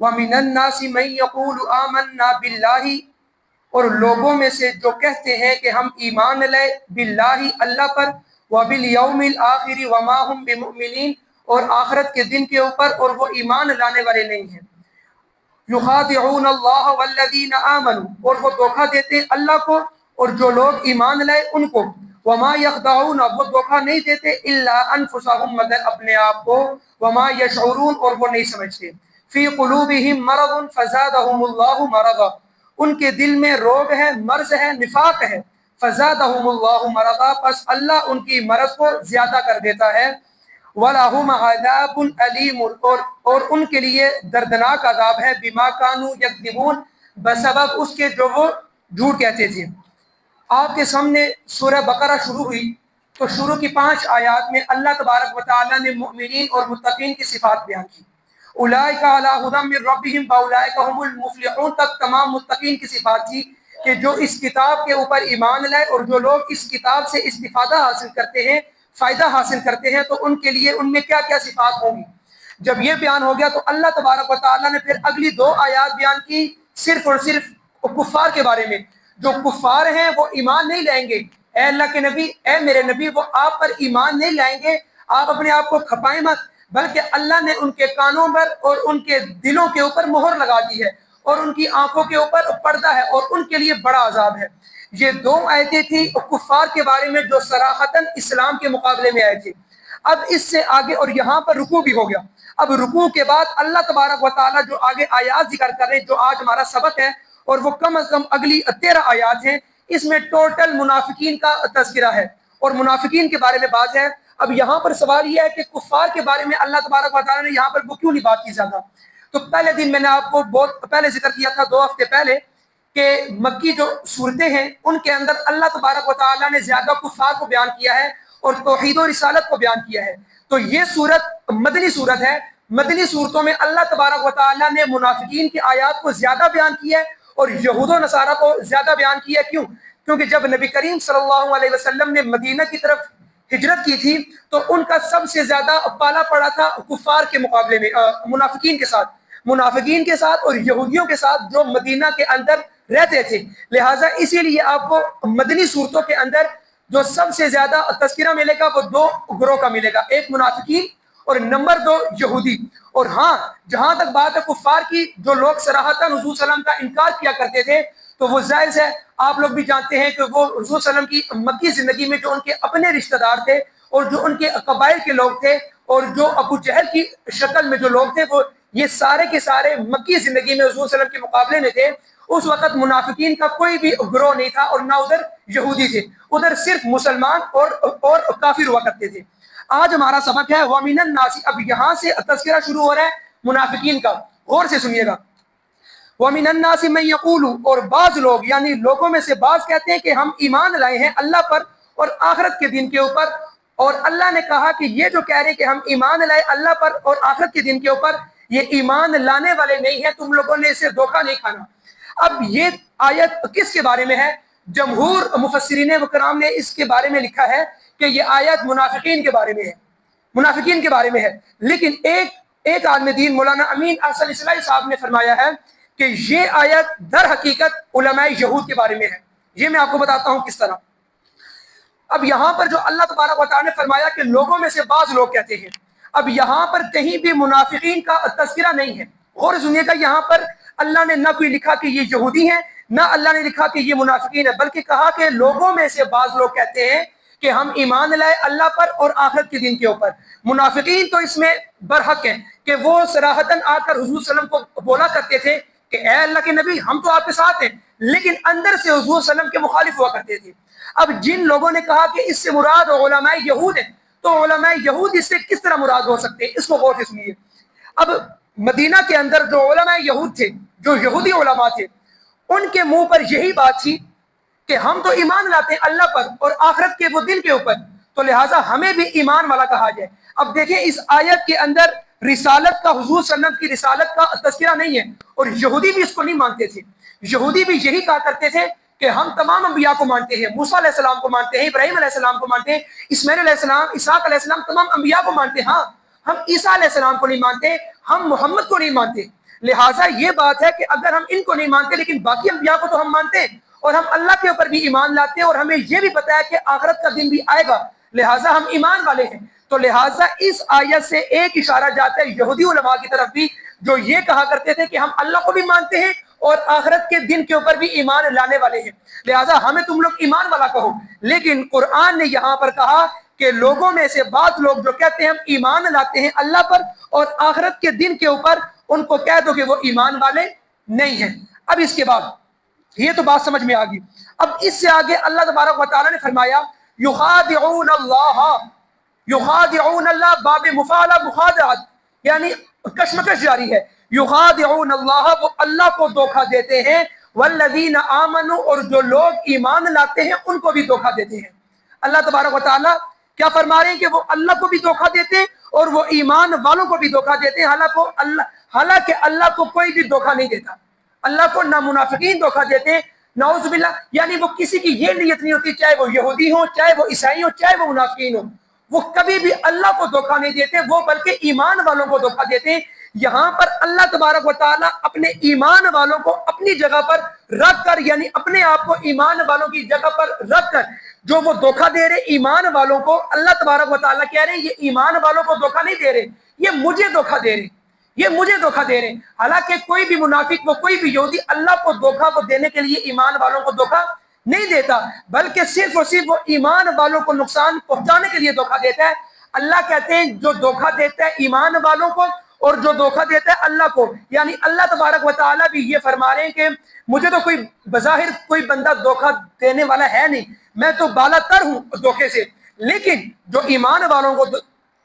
وَمِنَ النَّاسِ مَن يَقُولُ آمَنَّا بِاللَّهِ، اور لوگوں میں سے جو کہتے ہیں کہ ہم ایمان لائے باللہ اللہ پر، وَبِالْيَوْمِ الْآخِرِ وَمَا هُمْ بِمُؤْمِنِينَ، اور آخرت کے دن کے اوپر اور وہ ایمان لانے والے نہیں ہیں۔ یخادعون اللہ والذین آمنوا، اور وہ دھوکہ دیتے ہیں اللہ کو اور جو لوگ ایمان لائے ان کو۔ وما یخدعون، وہ دھوکہ نہیں دیتے الا انفسهم، مگر اپنے آپ کو۔ وما یشعرون، اور وہ نہیں سمجھتے۔ فی قلوبہم مرض فزادہم اللہ مرضا، ان کے دل میں روگ ہے، مرض ہے، نفاق ہے۔ فزادہم اللہ مرضا، پس اللہ ان کی مرض کو زیادہ کر دیتا ہے۔ وَلَهُمْ عَذَابٌ أَلِيمٌ، اور ان کے لیے دردناک عذاب ہے، بِمَا كَانُوا يَكْذِبُونَ، بسبب اس کے جو وہ جھوٹ کہتے تھے۔ آپ کے سامنے سورہ بقرہ شروع ہوئی تو شروع کی 5 آیات میں اللہ تبارک و تعالیٰ نے مؤمنین اور متقین کی صفات بیان کی۔ اولئک علی ھدی من ربہم واولئک ھم المفلحون، تک تمام متقین کی صفات تھی کہ جو اس کتاب کے اوپر ایمان لائے اور جو لوگ اس کتاب سے استفادہ حاصل کرتے ہیں، فائدہ حاصل کرتے ہیں، تو ان کے لیے ان میں کیا کیا صفات ہوں گی۔ جب یہ بیان ہو گیا تو اللہ تبارک و تعالیٰ نے پھر اگلی 2 آیات بیان کی صرف اور صرف کفار کے بارے میں۔ جو کفار ہیں وہ ایمان نہیں لائیں گے، اے اللہ کے نبی، اے میرے نبی، وہ آپ پر ایمان نہیں لائیں گے، آپ اپنے آپ کو کھپائیں مت، بلکہ اللہ نے ان کے کانوں پر اور ان کے دلوں کے اوپر مہر لگا دی ہے اور ان کی آنکھوں کے اوپر پردہ ہے اور ان کے لیے بڑا عذاب ہے۔ یہ 2 آیتیں تھیں کفار کے بارے میں جو صراحتاً اسلام کے مقابلے میں آئے تھے۔ اب اس سے آگے، اور یہاں پر رکوع بھی ہو گیا، اب رکوع کے بعد اللہ تبارک و تعالیٰ جو آگے آیات ذکر کر رہے ہیں، جو آج ہمارا سبق ہے، اور وہ کم از کم اگلی 13 آیات ہیں، اس میں ٹوٹل منافقین کا تذکرہ ہے اور منافقین کے بارے میں بات ہے۔ اب یہاں پر سوال یہ ہے کہ کفار کے بارے میں اللہ تبارک و تعالیٰ نے یہاں پر وہ کیوں نہیں بات کی زیادہ؟ تو پہلے دن میں نے آپ کو بہت پہلے ذکر کیا تھا، 2 ہفتے پہلے، کہ مکی جو صورتیں ہیں ان کے اندر اللہ تبارک و تعالیٰ نے زیادہ کفار کو بیان کیا ہے اور توحید و رسالت کو بیان کیا ہے۔ تو یہ صورت مدنی صورت ہے، مدنی صورتوں میں اللہ تبارک و تعالیٰ نے منافقین کی آیات کو زیادہ بیان کیا ہے اور یہود و نصارہ کو زیادہ بیان کیا۔ کیوں؟ کیونکہ جب نبی کریم صلی اللہ علیہ وسلم نے مدینہ کی طرف ہجرت کی تھی تو ان کا سب سے زیادہ پالا پڑا تھا کفار کے مقابلے میں، منافقین کے ساتھ اور یہودیوں کے ساتھ جو مدینہ کے اندر رہتے تھے۔ لہٰذا اسی لیے آپ کو مدنی صورتوں کے اندر جو سب سے زیادہ تذکرہ ملے گا وہ 2 گروہ کا ملے گا، ایک منافقین اور نمبر 2 یہودی۔ اور ہاں، جہاں تک بات ہے کفار کی، جو لوگ صراحتاً حضور صلی اللہ علیہ وسلم کا انکار کیا کرتے تھے، تو وہ ظاہر ہے آپ لوگ بھی جانتے ہیں کہ وہ حضور صلی اللہ علیہ وسلم کی مکی زندگی میں جو ان کے اپنے رشتہ دار تھے اور جو ان کے قبائل کے لوگ تھے اور جو ابو جہل کی شکل میں جو لوگ تھے، وہ یہ سارے کے سارے مکی زندگی میں حضور صلی اللہ علیہ وسلم کے مقابلے میں تھے۔ اس وقت منافقین کا کوئی بھی گروہ نہیں تھا اور نہ ادھر یہودی تھے، ادھر صرف مسلمان اور کافر ہوا کرتے تھے۔ آج ہمارا سبق ہے وَمِنَ النَّاسِ، اب یہاں سے تذکرہ شروع ہو رہا ہے منافقین کا، غور سے سنیے گا۔ وَمِنَ النَّاسِ مَن يَقُولُ، اور بعض لوگ یعنی لوگوں میں سے بعض کہتے ہیں کہ ہم ایمان لائے ہیں اللہ پر اور آخرت کے دن کے اوپر، اور اللہ نے کہا کہ یہ جو کہہ رہے ہیں کہ ہم ایمان لائے اللہ پر اور آخرت کے دن کے اوپر، یہ ایمان لانے والے نہیں ہیں، تم لوگوں نے اسے دھوکہ نہیں کھانا۔ اب یہ آیت کس کے بارے میں ہے؟ جمہور مفسرین کرام نے اس کے بارے میں لکھا ہے کہ یہ آیت منافقین کے بارے میں ہے، منافقین کے بارے میں ہے، لیکن ایک عالم دین مولانا امین احسن اصلاحی صاحب نے فرمایا ہے کہ یہ آیت در حقیقت علماء یہود کے بارے میں ہے۔ یہ میں آپ کو بتاتا ہوں کس طرح۔ اب یہاں پر جو اللہ تبارک و تعالیٰ نے فرمایا کہ لوگوں میں سے بعض لوگ کہتے ہیں، اب یہاں پر کہیں بھی منافقین کا تذکرہ نہیں ہے۔ غور سنیے گا، یہاں پر اللہ نے نہ کوئی لکھا کہ یہ یہودی ہیں، نہ اللہ نے لکھا کہ یہ منافقین ہے، بلکہ کہا کہ لوگوں میں سے بعض لوگ کہتے ہیں کہ ہم ایمان لائے اللہ پر اور آخرت کے دن کے اوپر۔ منافقین تو اس میں برحق ہیں کہ وہ صراحتاً آ کر حضور صلی اللہ علیہ وسلم کو بولا کرتے تھے کہ اے اللہ کے نبی، ہم تو آپ کے ساتھ ہیں، لیکن اندر سے حضور صلی اللہ علیہ وسلم کے مخالف ہوا کرتے تھے۔ اب جن لوگوں نے کہا کہ اس سے مراد علماء یہود ہیں، تو علماء یہود اس سے کس طرح مراد ہو سکتے ہیں؟ اس کو غور سے سنیے۔ اب مدینہ کے اندر جو علماء یہود تھے، جو یہودی علماء تھے، ان کے منہ پر یہی بات تھی کہ ہم تو ایمان لاتے ہیں اللہ پر اور آخرت کے وہ دن کے اوپر، تو لہٰذا ہمیں بھی ایمان والا کہا جائے۔ اب دیکھیں اس آیت کے اندر رسالت کا، حضور صلی اللہ علیہ وسلم کی رسالت کا تذکرہ نہیں ہے، اور یہودی بھی اس کو نہیں مانتے تھے۔ یہودی بھی یہی کہا کرتے تھے کہ ہم تمام انبیاء کو مانتے ہیں، موسیٰ علیہ السلام کو مانتے ہیں، ابراہیم علیہ السلام کو مانتے ہیں، اسماعیل علیہ السلام، اسحاق علیہ السلام، تمام انبیاء کو مانتے ہیں، ہاں ہم عیسیٰ علیہ السلام کو نہیں مانتے، ہم محمد کو نہیں مانتے۔ لہٰذا یہ بات ہے کہ اگر ہم ان کو نہیں مانتے لیکن باقی انبیاء کو تو ہم مانتے ہیں، اور ہم اللہ کے اوپر بھی ایمان لاتے ہیں، اور ہمیں یہ بھی پتا ہے کہ آخرت کا دن بھی آئے گا، لہٰذا ہم ایمان والے ہیں۔ تو لہٰذا اس آیت سے ایک اشارہ جاتا ہے یہودی علماء کی طرف بھی، جو یہ کہا کرتے تھے کہ ہم اللہ کو بھی مانتے ہیں اور آخرت کے دن کے اوپر بھی ایمان لانے والے ہیں، لہٰذا ہمیں تم لوگ ایمان والا کہو۔ لیکن قرآن نے یہاں پر کہا کہ لوگوں میں سے بعض لوگ جو کہتے ہیں ہم ایمان لاتے ہیں اللہ پر اور آخرت کے دن کے اوپر، ان کو کہہ دو کہ وہ ایمان والے نہیں ہیں۔ اب اس کے بعد یہ تو بات سمجھ میں آ گئی۔ اب اس سے آگے اللہ تبارک و تعالیٰ نے فرمایا یخادعون اللہ، یخادعون اللہ، باب مفعلہ مخادعت، یعنی کشمکش جاری ہے۔ یخادعون اللہ، وہ اللہ کو دھوکہ دیتے ہیں، والذین آمنوا، اور جو لوگ ایمان لاتے ہیں ان کو بھی دھوکہ دیتے ہیں۔ اللہ تبارک و تعالیٰ کیا فرما رہے ہیں کہ وہ اللہ کو بھی دھوکہ دیتے ہیں اور وہ ایمان والوں کو بھی دھوکہ دیتے ہیں، حالانکہ اللہ کو کوئی بھی دھوکہ نہیں دیتا۔ اللہ کو نہ منافقین دھوکہ دیتے ہیں، نعوذ باللہ، یعنی وہ کسی کی یہ نیت نہیں ہوتی، چاہے وہ یہودی ہوں، چاہے وہ عیسائی ہوں، چاہے وہ منافقین ہوں، وہ کبھی بھی اللہ کو دھوکہ نہیں دیتے، وہ بلکہ ایمان والوں کو دھوکہ دیتے ہیں۔ یہاں پر اللہ تبارک و تعالیٰ اپنے ایمان والوں کو اپنی جگہ پر رکھ کر، یعنی اپنے آپ کو ایمان والوں کی جگہ پر رکھ کر جو وہ دھوکہ دے رہے ایمان والوں کو، اللہ تبارک و تعالیٰ کہہ رہے ہیں یہ ایمان والوں کو دھوکہ نہیں دے رہے، یہ مجھے دھوکہ دے رہے، یہ مجھے دھوکہ دے رہے ہیں۔ حالانکہ کوئی بھی منافق، وہ کوئی بھی یہودی اللہ کو دھوکہ کو دینے کے لیے ایمان والوں کو دھوکہ نہیں دیتا، بلکہ صرف اور صرف وہ ایمان والوں کو نقصان پہنچانے کے لیے دھوکہ دیتا ہے۔ اللہ کہتے ہیں جو دھوکہ دیتا ہے ایمان والوں کو اور جو دھوکہ دیتا ہے اللہ کو، یعنی اللہ تبارک و تعالیٰ بھی یہ فرما رہے ہیں کہ مجھے تو کوئی بظاہر کوئی بندہ دھوکہ دینے والا ہے نہیں، میں تو بالا تر ہوں دھوکے سے، لیکن جو ایمان والوں کو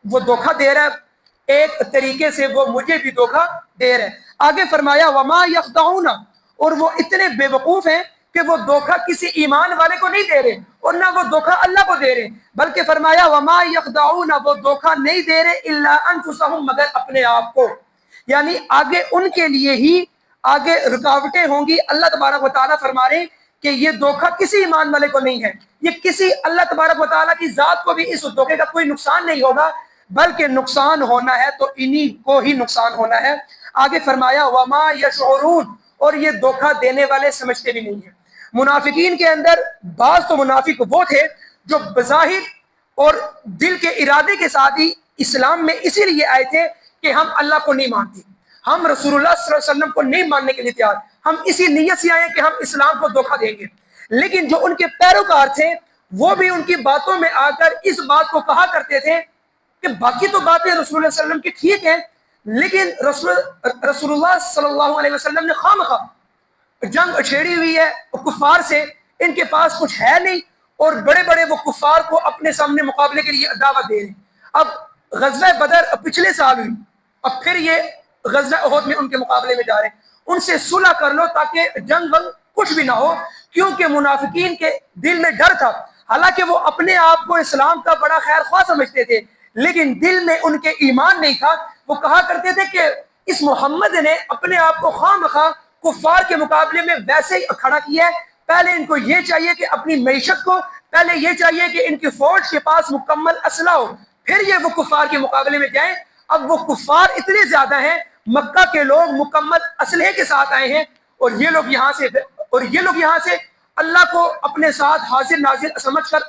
وہ دھوکہ دے رہا ہے ایک طریقے سے، وہ مجھے بھی دھوکہ دے رہا ہے۔ آگے فرمایا وما یخدعون، اور وہ اتنے بے وقوف ہیں کہ وہ دھوکہ کسی ایمان والے کو نہیں دے رہے اور نہ وہ دھوکہ اللہ کو دے رہے، بلکہ فرمایا وما یخدعون، وہ دھوکہ نہیں دے رہے الا انفسہم، مگر اپنے آپ کو، یعنی آگے ان کے لیے ہی آگے رکاوٹیں ہوں گی۔ اللہ تبارک و تعالیٰ فرما رہے ہیں کہ یہ دھوکہ کسی ایمان والے کو نہیں ہے، یہ کسی اللہ تبارک و تعالیٰ کی ذات کو بھی اس دھوکے کا کوئی نقصان نہیں ہوگا، بلکہ نقصان ہونا ہے تو انہی کو ہی نقصان ہونا ہے۔ آگے فرمایا وما یشعرون، اور یہ دھوکہ دینے والے سمجھتے بھی نہیں ہیں۔ منافقین کے اندر بعض تو منافق وہ تھے جو بظاہر اور دل کے ارادے کے ساتھ ہی اسلام میں اسی لیے آئے تھے کہ ہم اللہ کو نہیں مانتے، ہم رسول اللہ صلی اللہ علیہ وسلم کو نہیں ماننے کے لیے تیار، ہم اسی نیت سے آئے کہ ہم اسلام کو دھوکہ دیں گے۔ لیکن جو ان کے پیروکار تھے وہ بھی ان کی باتوں میں آ کر اس بات کو کہا کرتے تھے کہ باقی تو باتیں رسول اللہ صلی اللہ علیہ وسلم کی ٹھیک ہیں، لیکن رسول اللہ صلی اللہ علیہ وسلم نے خواہ جنگ چھیڑی ہوئی ہے کفار سے، ان کے پاس کچھ ہے نہیں، اور بڑے بڑے وہ کفار کو اپنے سامنے مقابلے کے لیے دعوت دے رہے ہیں۔ اب غزوہ بدر پچھلے سال ہوئی، اب پھر یہ غزوہ احد میں ان کے مقابلے میں جا رہے ہیں، ان سے صلح کر لو تاکہ جنگ ونگ کچھ بھی نہ ہو، کیونکہ منافقین کے دل میں ڈر تھا، حالانکہ وہ اپنے آپ کو اسلام کا بڑا خیر خواہ سمجھتے تھے، لیکن دل میں ان کے ایمان نہیں تھا۔ وہ کہا کرتے تھے کہ اس محمد نے اپنے آپ کو خواہ مخواہ کفار کے مقابلے میں ویسے ہی کھڑا کیا ہے، پہلے ان کو یہ چاہیے کہ اپنی معیشت کو، پہلے یہ چاہیے کہ ان کی فوج کے پاس مکمل اسلحہ ہو، پھر یہ وہ کفار کے مقابلے میں جائیں۔ اب وہ کفار اتنے زیادہ ہیں، مکہ کے لوگ مکمل اسلحے کے ساتھ آئے ہیں، اور یہ لوگ یہاں سے اللہ کو اپنے ساتھ حاضر ناظر سمجھ کر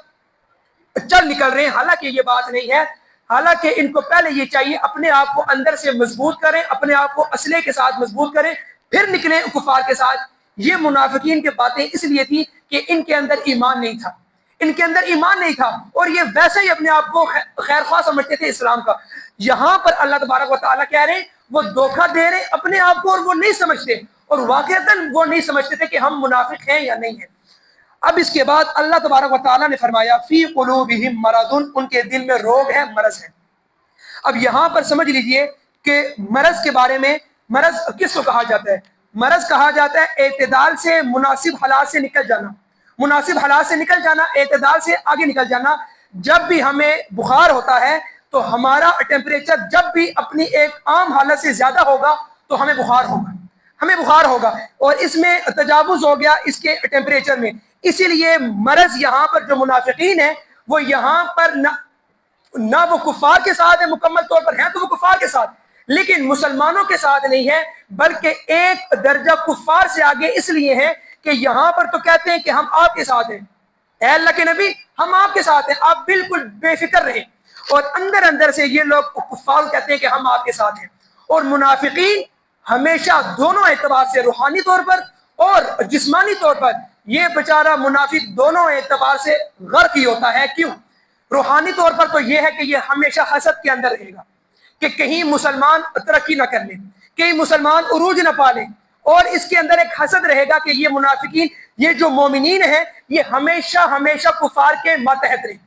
چل نکل رہے ہیں، حالانکہ یہ بات نہیں ہے۔ حالانکہ ان کو پہلے یہ چاہیے اپنے آپ کو اندر سے مضبوط کریں، اپنے آپ کو اسلحے کے ساتھ مضبوط کریں، پھر نکلیں کفار کے ساتھ۔ یہ منافقین کی باتیں اس لیے تھی کہ ان کے اندر ایمان نہیں تھا، ان کے اندر ایمان نہیں تھا، اور یہ ویسے ہی اپنے آپ کو خیر خواہ سمجھتے تھے اسلام کا۔ یہاں پر اللہ تبارک و تعالیٰ کہہ رہے ہیں وہ دھوکہ دے رہے اپنے آپ کو، اور وہ نہیں سمجھتے، اور واقعتاً وہ نہیں سمجھتے تھے کہ ہم منافق ہیں یا نہیں ہیں۔ اب اس کے بعد اللہ تبارک و تعالیٰ نے فرمایا فی قلوبہم مرض، ان کے دل میں روگ ہے، مرض ہے۔ اب یہاں پر سمجھ لیجئے کہ مرض کے بارے میں، مرض کس کو کہا جاتا ہے؟ مرض کہا جاتا ہے اعتدال سے، مناسب حالات سے نکل جانا، مناسب حالات سے نکل جانا، اعتدال سے آگے نکل جانا۔ جب بھی ہمیں بخار ہوتا ہے تو ہمارا ٹیمپریچر جب بھی اپنی ایک عام حالت سے زیادہ ہوگا تو ہمیں بخار ہوگا، ہمیں بخار ہوگا اور اس میں تجاوز ہو گیا اس کے ٹیمپریچر میں، اسی لیے مرض یہاں پر جو منافقین ہیں وہ یہاں پر نہ وہ کفار کے ساتھ ہے، مکمل طور پر ہیں تو وہ کفار کے ساتھ، لیکن مسلمانوں کے ساتھ نہیں ہے، بلکہ ایک درجہ کفار سے آگے اس لیے ہے کہ یہاں پر تو کہتے ہیں کہ ہم آپ کے ساتھ ہیں، اے اللہ کے نبی ہم آپ کے ساتھ ہیں، آپ بالکل بے فکر رہیں، اور اندر اندر سے یہ لوگ کفار کہتے ہیں کہ ہم آپ کے ساتھ ہیں۔ اور منافقین ہمیشہ دونوں اعتبار سے، روحانی طور پر اور جسمانی طور پر، یہ بیچارہ منافق دونوں اعتبار سے غرق ہی ہوتا ہے۔ کیوں؟ روحانی طور پر تو یہ ہے کہ یہ ہمیشہ حسد کے اندر رہے گا کہ کہیں مسلمان ترقی نہ کر لیں، کہیں مسلمان عروج نہ پا لیں، اور اس کے اندر ایک حسد رہے گا کہ یہ منافقین، یہ جو مومنین ہیں، یہ ہمیشہ ہمیشہ کفار کے ماتحت رہیں،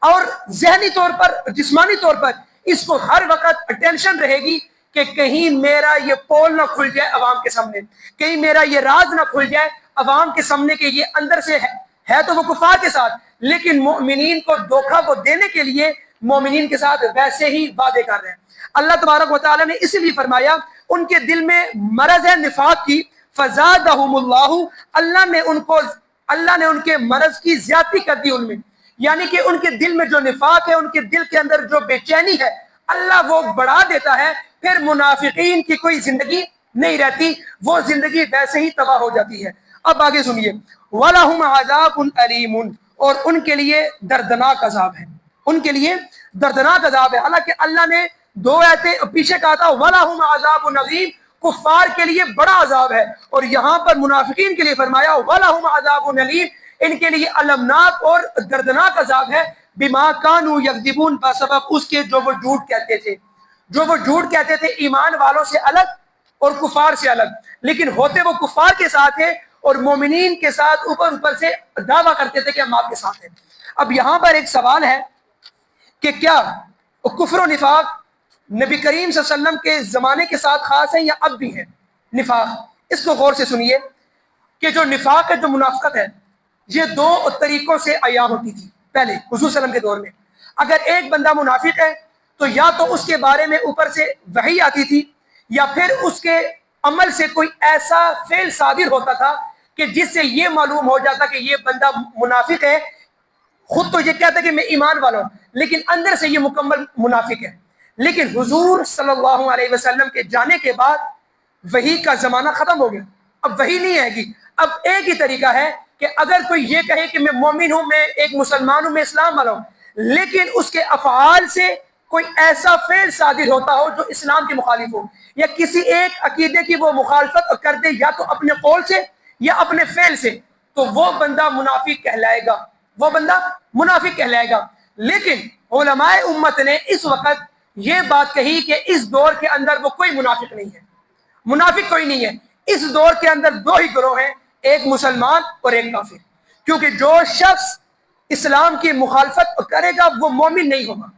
اور ذہنی طور پر، جسمانی طور پر اس کو ہر وقت ٹینشن رہے گی کہ کہیں میرا یہ پول نہ کھل جائے عوام کے سامنے، کہیں میرا یہ راز نہ کھل جائے عوام کے سامنے کہ یہ اندر سے ہے تو وہ کفار کے ساتھ، لیکن مومنین کو دھوکہ کو دینے کے لیے مومنین کے ساتھ ویسے ہی وعدے کر رہے ہیں۔ اللہ تبارک و تعالیٰ نے اسی لیے فرمایا ان کے دل میں مرض ہے نفاق کی، فزادہم اللہ نے ان کے مرض کی زیادتی کر دی ان میں، یعنی کہ ان کے دل میں جو نفاق ہے، ان کے دل کے اندر جو بے چینی ہے، اللہ وہ بڑھا دیتا ہے، پھر منافقین کی کوئی زندگی نہیں رہتی، وہ زندگی ویسے ہی تباہ ہو جاتی ہے۔ اب آگے سنیے، وَلَهُمْ عَذَابٌ أَلِيمٌ، اور ان کے لیے دردناک عذاب ہے، ان کے لیے دردناک عذاب ہے۔ حالانکہ اللہ نے دو آیتیں پیچھے کہا تھا وَلَهُمْ عَذَابٌ عَظِيمٌ، کفار کے لیے بڑا عذاب ہے، اور یہاں پر منافقین کے لیے فرمایا وَلَهُمْ عَذَابٌ أَلِيمٌ، ان کے لیے المناک اور دردناک عذاب ہے، بِمَا كَانُوا يَكْذِبُونَ، بسبب اس کے جو وہ جھوٹ کہتے تھے، جو وہ جھوٹ کہتے تھے ایمان والوں سے الگ اور کفار سے الگ، لیکن ہوتے وہ کفار کے ساتھ ہیں اور مومنین کے ساتھ اوپر سے دعویٰ کرتے تھے کہ ہم آپ کے ساتھ ہیں۔ اب یہاں پر ایک سوال ہے کہ کیا کفر و نفاق نبی کریم صلی اللہ علیہ وسلم کے زمانے کے ساتھ خاص ہے یا اب بھی ہے نفاق؟ اس کو غور سے سنیے کہ جو نفاق ہے، جو منافقت ہے، یہ دو طریقوں سے عیاں ہوتی تھی پہلے حضور صلی اللہ علیہ وسلم کے دور میں۔ اگر ایک بندہ منافق ہے تو یا تو اس کے بارے میں اوپر سے وحی آتی تھی، یا پھر اس کے عمل سے کوئی ایسا فعل صادر ہوتا تھا کہ جس سے یہ معلوم ہو جاتا کہ یہ بندہ منافق ہے، خود تو یہ کہتا ہے کہ میں ایمان والا ہوں، لیکن اندر سے یہ مکمل منافق ہے۔ لیکن حضور صلی اللہ علیہ وسلم کے جانے کے بعد وحی کا زمانہ ختم ہو گیا، اب وحی نہیں آئے گی۔ اب ایک ہی طریقہ ہے کہ اگر کوئی یہ کہے کہ میں مومن ہوں، میں ایک مسلمان ہوں، میں اسلام والا ہوں، لیکن اس کے افعال سے کوئی ایسا فعل صادر ہوتا ہو جو اسلام کے مخالف ہو، یا کسی ایک عقیدے کی وہ مخالفت کر دے یا تو اپنے قول سے یا اپنے فعل سے، تو وہ بندہ منافق کہلائے گا، وہ بندہ منافق کہلائے گا۔ لیکن علماء امت نے اس وقت یہ بات کہی کہ اس دور کے اندر وہ کوئی منافق نہیں ہے، منافق کوئی نہیں ہے۔ اس دور کے اندر دو ہی گروہ ہیں، ایک مسلمان اور ایک کافر، کیونکہ جو شخص اسلام کی مخالفت کرے گا وہ مومن نہیں ہوگا۔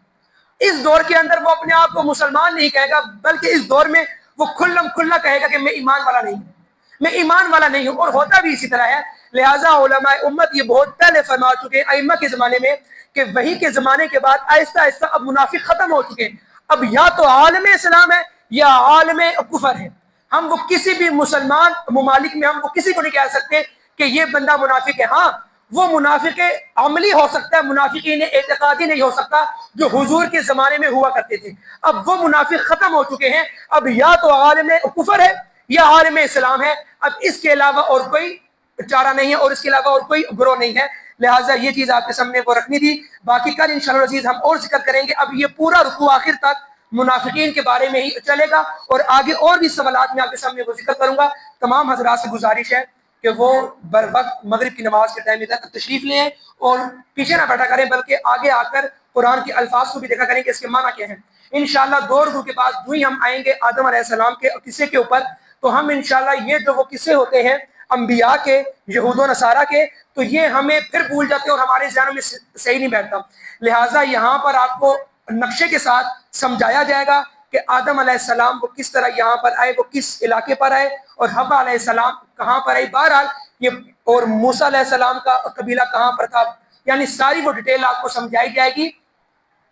اس دور کے اندر وہ اپنے آپ کو مسلمان نہیں کہے گا، بلکہ اس دور میں وہ کھلم کھلا کہے گا کہ میں ایمان والا نہیں ہوں، میں ایمان والا نہیں ہوں، اور ہوتا بھی اسی طرح ہے۔ لہٰذا علماء امت یہ بہت پہلے فرما چکے ہیں ائمہ کے زمانے میں کہ وحی کے زمانے کے بعد آہستہ آہستہ اب منافق ختم ہو چکے ہیں، اب یا تو عالم اسلام ہے یا عالم کفر ہے۔ ہم وہ کسی بھی مسلمان ممالک میں ہم وہ کسی کو نہیں کہہ سکتے کہ یہ بندہ منافق ہے۔ ہاں وہ منافق عملی ہو سکتا ہے، منافقین اعتقادی نہیں ہو سکتا جو حضور کے زمانے میں ہوا کرتے تھے۔ اب وہ منافق ختم ہو چکے ہیں، اب یا تو عالم کفر ہے یا عالم اسلام ہے، اب اس کے علاوہ اور کوئی چارہ نہیں ہے اور اس کے علاوہ اور کوئی گروہ نہیں ہے۔ لہٰذا یہ چیز آپ کے سامنے کو رکھنی تھی، باقی کل انشاءاللہ العزیز ہم اور ذکر کریں گے۔ اب یہ پورا رکوع آخر تک منافقین کے بارے میں ہی چلے گا، اور آگے اور بھی سوالات میں آپ کے سامنے کو ذکر کروں گا۔ تمام حضرات سے گزارش ہے کہ وہ بر وقت مغرب کی نماز کے ٹائم تک تشریف لیں اور پیچھے نہ بیٹھا کریں، بلکہ آگے آ کر قرآن کے الفاظ کو بھی دیکھا کریں کہ اس کے معنی کیا ہیں۔ انشاءاللہ دو رکوع کے بعد جو ہی ہم آئیں گے آدم علیہ السلام کے قصے کے اوپر، تو ہم انشاءاللہ یہ جو وہ قصے ہوتے ہیں انبیاء کے، یہود و نصارہ کے، تو یہ ہمیں پھر بھول جاتے ہیں اور ہمارے ذہنوں میں صحیح نہیں بیٹھتا۔ لہٰذا یہاں پر آپ کو نقشے کے ساتھ سمجھایا جائے گا کہ آدم علیہ السلام وہ کس طرح یہاں پر آئے، وہ کس علاقے پر آئے، اور حوا علیہ السلام کہاں پر آئی، بہرحال یہ، اور موسیٰ علیہ السلام کا قبیلہ کہاں پر تھا، یعنی ساری وہ ڈیٹیل آپ کو سمجھائی جائے گی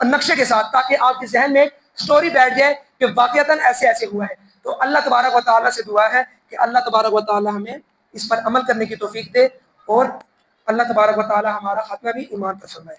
نقشے کے ساتھ، تاکہ آپ کے ذہن میں سٹوری بیٹھ جائے کہ واقعتاً ایسے ایسے ہوا ہے۔ تو اللہ تبارک و تعالیٰ سے دعا ہے کہ اللہ تبارک و تعالیٰ ہمیں اس پر عمل کرنے کی توفیق دے، اور اللہ تبارک و تعالیٰ ہمارا خاتمہ بھی ایمان پر فرمائے۔